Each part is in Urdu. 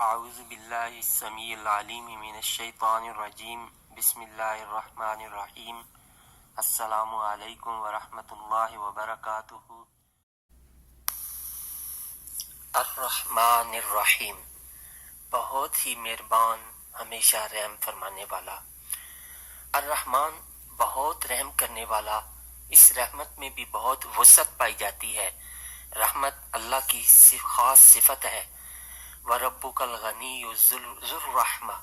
اعوذ باللہ السمیع العلیم من الشیطان الرجیم بسم اللہ الرحمن الرحیم السلام علیکم ورحمۃ اللہ وبرکاتہ۔ الرحمن الرحیم، بہت ہی مہربان، ہمیشہ رحم فرمانے والا۔ الرحمن، بہت رحم کرنے والا۔ اس رحمت میں بھی بہت وسعت پائی جاتی ہے۔ رحمت اللہ کی خاص صفت ہے۔ وَرَبُّكَ الْغَنِيُّ ذُو الرَّحْمَةِ،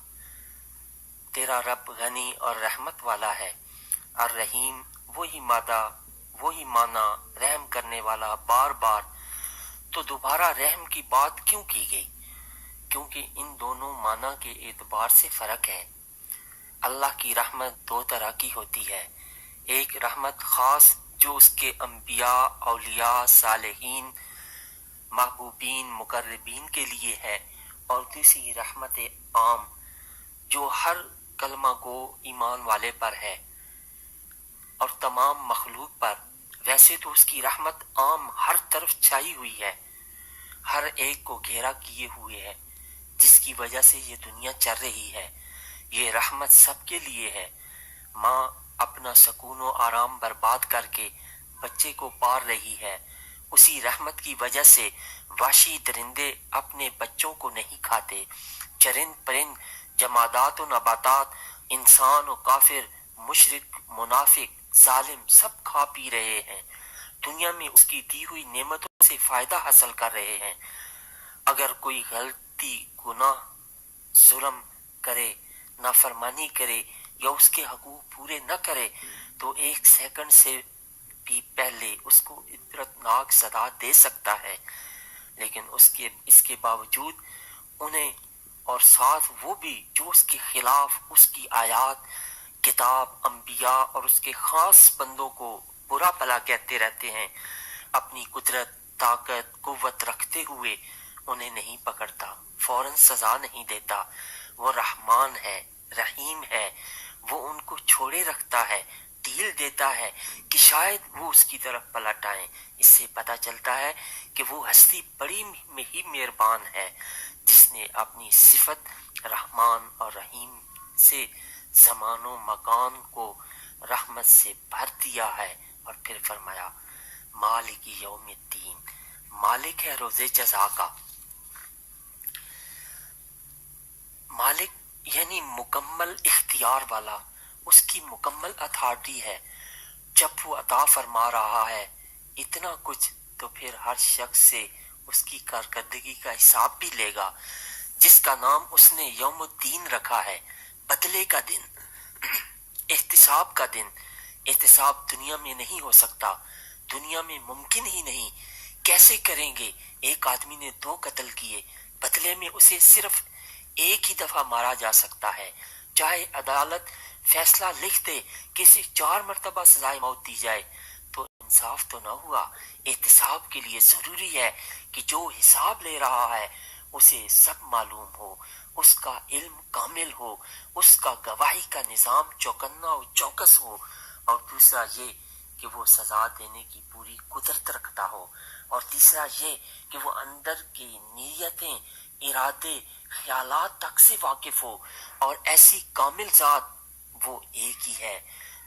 تیرا رب غنی اور رحمت والا ہے۔ الرحیم، وہی مادہ، وہی معنی، رحم کرنے والا بار بار۔ تو دوبارہ رحم کی بات کیوں کی گئی؟ کیونکہ ان دونوں معنی کے اعتبار سے فرق ہے۔ اللہ کی رحمت دو طرح کی ہوتی ہے۔ ایک رحمت خاص جو اس کے انبیاء، اولیاء، صالحین، محبوبین، مقربین کے لیے ہے، اور دوسری رحمت عام جو ہر کلمہ گو ایمان والے پر ہے اور تمام مخلوق پر۔ ویسے تو اس کی رحمت عام ہر طرف چھائی ہوئی ہے، ہر ایک کو گھیرا کیے ہوئے ہے، جس کی وجہ سے یہ دنیا چل رہی ہے۔ یہ رحمت سب کے لیے ہے۔ ماں اپنا سکون و آرام برباد کر کے بچے کو پال رہی ہے، اسی رحمت کی وجہ سے وحشی درندے اپنے بچوں کو نہیں کھاتے، چرند پرند، جمادات و نباتات، انسان و کافر، مشرک، منافق، ظالم سب کھا پی رہے ہیں، دنیا میں اس کی دی ہوئی نعمتوں سے فائدہ حاصل کر رہے ہیں۔ اگر کوئی غلطی، گناہ، ظلم کرے، نافرمانی کرے یا اس کے حقوق پورے نہ کرے تو ایک سیکنڈ سے بھی پہلے اس کو عبرتناک سزا دے سکتا ہے، لیکن اس کے باوجود انہیں اور ساتھ وہ بھی جو اس کے خلاف اس کی آیات، کتاب، انبیاء اور اس کے خاص بندوں کو برا بھلا کہتے رہتے ہیں، اپنی قدرت، طاقت، قوت رکھتے ہوئے انہیں نہیں پکڑتا، فوراً سزا نہیں دیتا۔ وہ رحمان ہے، رحیم ہے، وہ ان کو چھوڑے رکھتا ہے، ڈھیل دیتا ہے کہ شاید وہ اس کی طرف پلٹ آئیں۔ اس سے پتہ چلتا ہے کہ وہ ہستی بڑی ہی مہربان ہے، جس نے اپنی صفت رحمان اور رحیم سے زمان و مکان کو رحمت سے بھر دیا ہے، اور پھر فرمایا مالک یوم الدین، مالک ہے روز جزا کا۔ مالک یعنی مکمل اختیار والا، اس کی مکمل اتھارٹی ہے۔ جب وہ عطا فرما رہا ہے اتنا کچھ تو پھر ہر شخص سے اس کی کارکردگی کا حساب بھی لے گا، جس کا نام اس نے یوم الدین رکھا ہے، بدلے کا دن، احتساب کا دن۔ احتساب دنیا میں نہیں ہو سکتا، دنیا میں ممکن ہی نہیں۔ کیسے کریں گے؟ ایک آدمی نے 2 قتل کیے، بدلے میں اسے صرف ایک ہی دفعہ مارا جا سکتا ہے، چاہے عدالت فیصلہ لکھ دے کہ اسے 4 مرتبہ سزائے موت دی جائے تو انصاف تو نہ ہوا۔ احتساب کے لیے ضروری ہے کہ جو حساب لے رہا ہے اسے سب معلوم ہو، اس کا علم کامل ہو، اس کا گواہی کا نظام چوکنا و چوکس ہو، اور دوسرا یہ کہ وہ سزا دینے کی پوری قدرت رکھتا ہو، اور تیسرا یہ کہ وہ اندر کی نیتیں، ارادے، خیالات تک سے واقف ہو، اور ایسی کامل ذات وہ ایک ہی ہے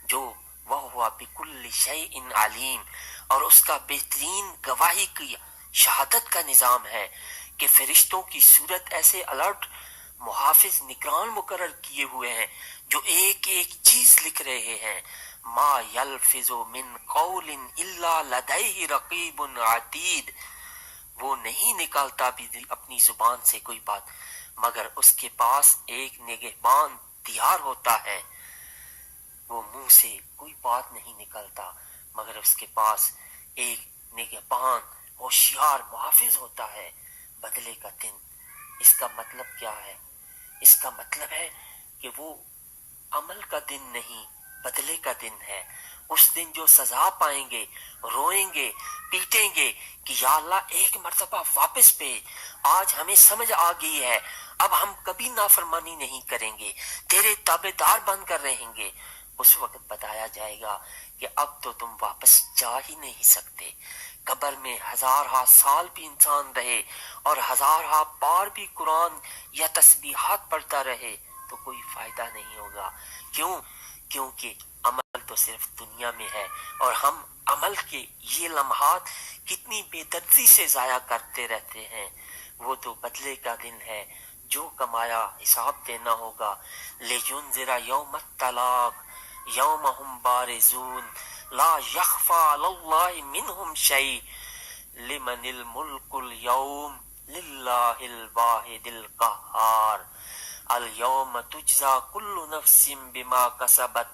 جو وَهُوَ بِكُلِّ شَيْءٍ عَلِيمٌ، اور اس کا بہترین گواہی کی شہادت کا نظام ہے کہ فرشتوں کی صورت ایسے الرٹ، محافظ، نگران مقرر کیے ہوئے ہیں جو ایک ایک چیز لکھ رہے ہیں۔ ما یلفظ من قول الا لدیہ رقیب عتید، وہ نہیں نکالتا بھی اپنی زبان سے کوئی بات مگر اس کے پاس ایک نگہبان تیار ہوتا ہے۔ وہ منہ سے کوئی بات نہیں نکلتا مگر اس کے پاس ایک نگہبان، ہوشیار محافظ ہوتا ہے۔ بدلے کا دن، اس کا مطلب کیا ہے؟ اس کا مطلب ہے کہ وہ عمل کا دن نہیں، بدلے کا دن ہے۔ اس دن جو سزا پائیں گے، روئیں گے، پیٹیں گے کہ یا اللہ ایک مرتبہ واپس بھیج، آج ہمیں سمجھ آ گئی ہے، اب ہم کبھی نافرمانی نہیں کریں گے، تیرے تابعدار بن کر رہیں گے۔ اس وقت بتایا جائے گا کہ اب تو تم واپس جا ہی نہیں سکتے، قبر میں ہزارہ سال بھی انسان رہے اور ہزارہ بار بھی قرآن یا تسبیحات پڑھتا رہے تو کوئی فائدہ نہیں ہوگا۔ کیوں؟ کیونکہ عمل تو صرف دنیا میں ہے، اور ہم عمل کے یہ لمحات کتنی بے دردی سے ضائع کرتے رہتے ہیں۔ وہ تو بدلے کا دن ہے، جو کمایا حساب دینا ہوگا۔ لِيُنذِرَ يَوْمَ الطَّلَاقِ يَوْمَ هُمْ بَارِزُونَ لَا يَخْفَى عَلَى اللَّهِ مِنْهُمْ شَيْءٌ لِمَنِ الْمُلْكُ الْيَوْمَ لِلَّهِ الْوَاحِدِ الْقَهَّارِ الْيَوْمَ تُجْزَى كُلُّ نَفْسٍ بِمَا كَسَبَتْ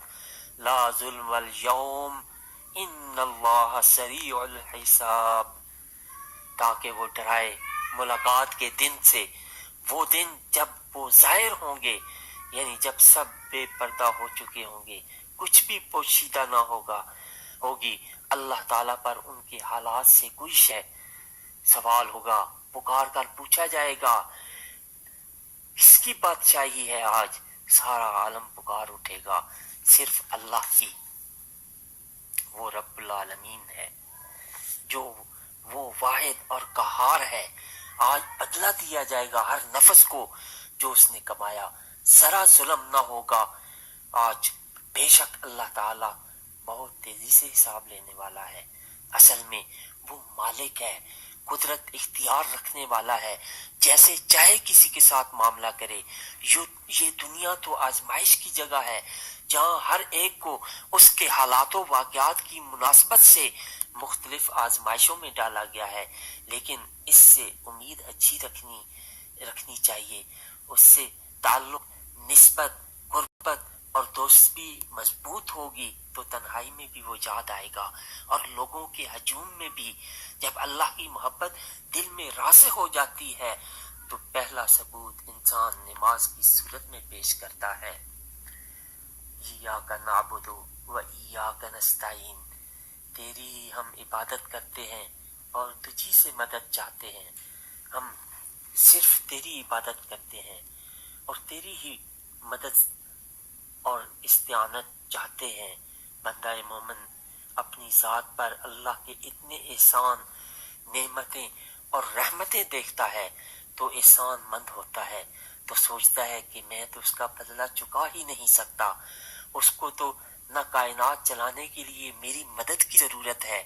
لَا ظُلْمَ الْيَوْمَ إِنَّ اللَّهَ سَرِيعُ الْحِسَابِ، تاکہ وہ ڈرائے ملاقات کے دن سے، وہ دن جب وہ ظاہر ہوں گے، یعنی جب سب بے پردہ ہو چکے ہوں گے، کچھ بھی پوشیدہ نہ ہوگی، اللہ تعالیٰ پر ان کے حالات سے کوئی شے سوال ہوگا، پکار کر پوچھا جائے گا کس کی بادشاہی ہے آج؟ سارا عالم پکار اٹھے گا، صرف اللہ کی۔ وہ رب العالمین ہے، جو وہ واحد اور قہار ہے۔ آج بدلہ دیا جائے گا ہر نفس کو جو اس نے کمایا، ذرا ظلم نہ ہوگا آج۔ بے شک اللہ تعالیٰ بہت تیزی سے حساب لینے والا ہے۔ اصل میں وہ مالک ہے، قدرت اختیار رکھنے والا ہے، جیسے چاہے کسی کے ساتھ معاملہ کرے۔ یہ دنیا تو آزمائش کی جگہ ہے، جہاں ہر ایک کو اس کے حالات و واقعات کی مناسبت سے مختلف آزمائشوں میں ڈالا گیا ہے، لیکن اس سے امید اچھی رکھنی چاہیے۔ اس سے تعلق، نسبت، قربت اور دوستی مضبوط ہوگی تو تنہائی میں بھی وہ یاد آئے گا، اور لوگوں کے ہجوم میں بھی۔ جب اللہ کی محبت دل میں راسخ ہو جاتی ہے تو پہلا ثبوت انسان نماز کی صورت میں پیش کرتا ہے۔ ایاک نعبد و ایاک نستعین، تیری ہی ہم عبادت کرتے ہیں اور تجھی سے مدد چاہتے ہیں۔ ہم صرف تیری عبادت کرتے ہیں اور تیری ہی مدد اور استعانت چاہتے ہیں۔ بندہ مومن اپنی ذات پر اللہ کے اتنے احسان، نعمتیں اور رحمتیں دیکھتا ہے تو احسان مند ہوتا ہے، تو سوچتا ہے کہ میں تو اس کا بدلہ چکا ہی نہیں سکتا، اس کو تو نہ کائنات چلانے کے لیے میری مدد کی ضرورت ہے،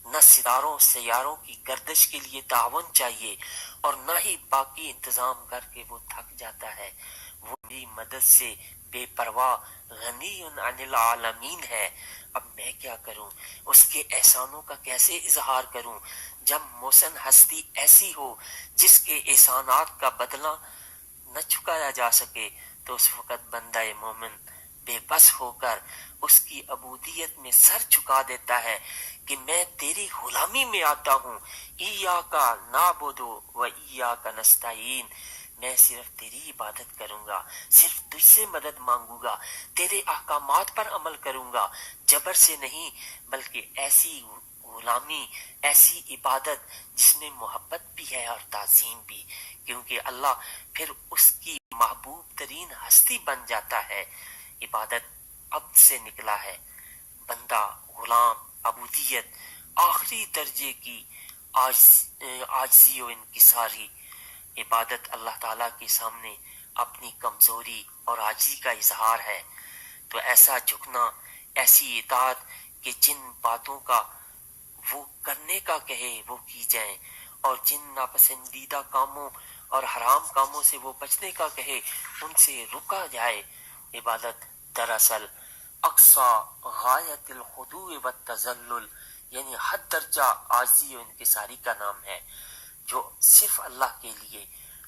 نہ ستاروں سیاروں کی گردش کے لیے تعاون چاہیے، اور نہ ہی باقی انتظام کر کے وہ تھک جاتا ہے۔ وہ میری مدد سے بے پرواہ غنی عن العالمین ہے۔ اب میں کیا کروں؟ اس کے احسانوں کا کیسے اظہار کروں؟ جب محسن ہستی ایسی ہو جس کے احسانات کا بدلہ نہ چکایا جا سکے تو اس وقت بندہ مومن بے بس ہو کر اس کی عبودیت میں سر جھکا دیتا ہے کہ میں تیری غلامی میں آتا ہوں۔ ایاک نعبد و ایاک نستعین، میں صرف تیری عبادت کروں گا، صرف تجھ سے مدد مانگوں گا، تیرے احکامات پر عمل کروں گا، جبر سے نہیں بلکہ ایسی غلامی، ایسی عبادت جس میں محبت بھی ہے اور تعظیم بھی، کیونکہ اللہ پھر اس کی محبوب ترین ہستی بن جاتا ہے۔ عبادت عبد سے نکلا ہے، بندہ، غلام، عبودیت، آخری درجے کی عاجزی و انکساری۔ عبادت اللہ تعالیٰ کے سامنے اپنی کمزوری اور عاجزی کا اظہار ہے، تو ایسا جھکنا، ایسی اطاعت کہ جن باتوں کا وہ کرنے کا کہے وہ کی جائیں، اور جن ناپسندیدہ کاموں اور حرام کاموں سے وہ بچنے کا کہے ان سے رکا جائے۔ عبادت دراصل اقصی غایت الخضوع والتذلل، یعنی حد درجہ عاجزی و انکساری کا نام ہے، جو صرف اللہ کے لیے،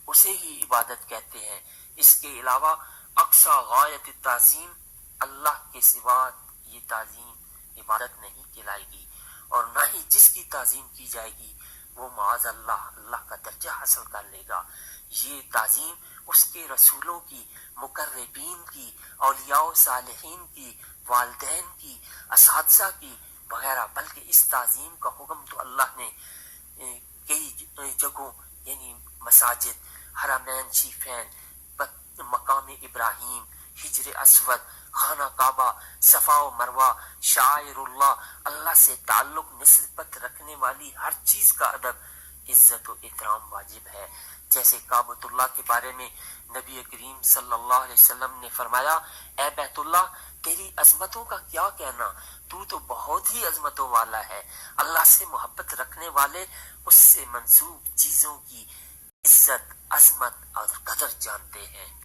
اسے ہی عبادت کہتے ہیں۔ اس کے علاوہ اقصی غایت التعظیم، اللہ کے سوا یہ تعظیم عبادت نہیں کہلائے گی، اور نہ ہی جس کی تعظیم کی جائے گی وہ معاذ اللہ اللہ کا درجہ حاصل کر لے گا۔ یہ تعظیم اس کے رسولوں کی، مقربین کی، اولیاء و صالحین کی، والدین کی، اساتذہ کی وغیرہ، بلکہ اس تعظیم کا حکم تو اللہ نے کئی جگہوں، یعنی مساجد، حرمین شریفین، مقام ابراہیم، حجر اسود خانہ کعبہ، صفا و مروہ، شعائر اللہ، اللہ سے تعلق نسبت رکھنے والی ہر چیز کا ادب، عزت و احترام واجب ہے۔ جیسے کعبۃ اللہ کے بارے میں نبی کریم صلی اللہ علیہ وسلم نے فرمایا، اے بیت اللہ، تیری عظمتوں کا کیا کہنا، تو تو بہت ہی عظمتوں والا ہے۔ اللہ سے محبت رکھنے والے اس سے منسوب چیزوں کی عزت، عظمت اور قدر جانتے ہیں۔